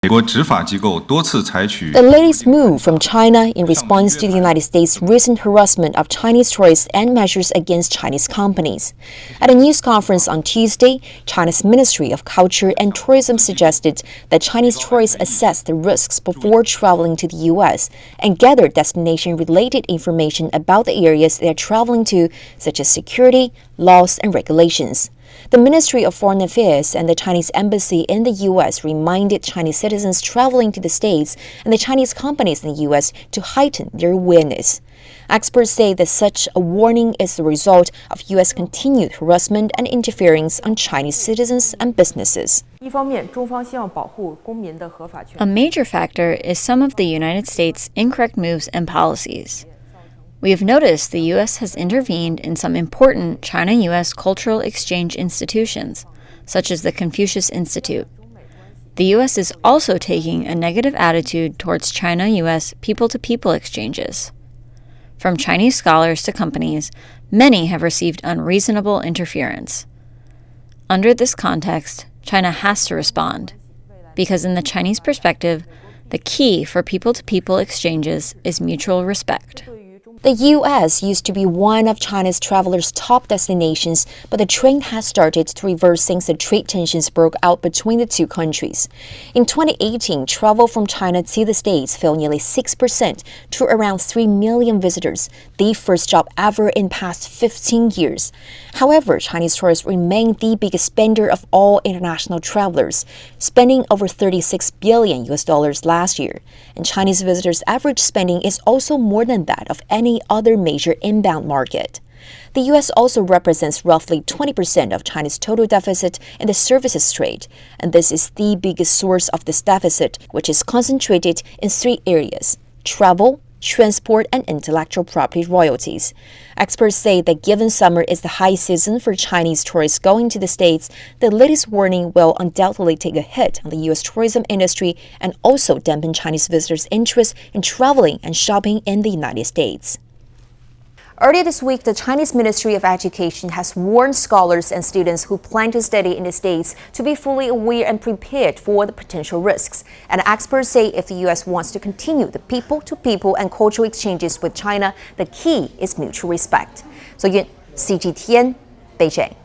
The latest move from China in response to the United States' recent harassment of Chinese tourists and measures against Chinese companies. At a news conference on Tuesday, China's Ministry of Culture and Tourism suggested that Chinese tourists assess the risks before traveling to the U.S. and gather destination-related information about the areas they are traveling to, such as security, laws, and regulations. The Ministry of Foreign Affairs and the Chinese Embassy in the U.S. reminded Chinese citizens traveling to the States and the Chinese companies in the U.S. to heighten their awareness. Experts say that such a warning is the result of U.S. continued harassment and interference on Chinese citizens and businesses. A major factor is some of the United States' incorrect moves and policies. We have noticed the U.S. has intervened in some important China-U.S. cultural exchange institutions, such as the Confucius Institute. The U.S. is also taking a negative attitude towards China-U.S. people-to-people exchanges. From Chinese scholars to companies, many have received unreasonable interference. Under this context, China has to respond, because in the Chinese perspective, the key for people-to-people exchanges is mutual respect. The U.S. used to be one of China's travelers' top destinations, but the trend has started to reverse since the trade tensions broke out between the two countries. In 2018, travel from China to the States fell nearly 6% to around 3 million visitors, the first drop ever in past 15 years. However, Chinese tourists remain the biggest spender of all international travelers, spending over $36 billion last year. And Chinese visitors' average spending is also more than that of any other major inbound market. The U.S. also represents roughly 20% of China's total deficit in the services trade, and this is the biggest source of this deficit, which is concentrated in three areas: travel, transport, and intellectual property royalties. Experts say that given summer is the high season for Chinese tourists going to the States, the latest warning will undoubtedly take a hit on the U.S. tourism industry and also dampen Chinese visitors' interest in traveling and shopping in the United States. Earlier this week, the Chinese Ministry of Education has warned scholars and students who plan to study in the States to be fully aware and prepared for the potential risks. And experts say if the U.S. wants to continue the people-to-people and cultural exchanges with China, the key is mutual respect. So, CGTN, Beijing.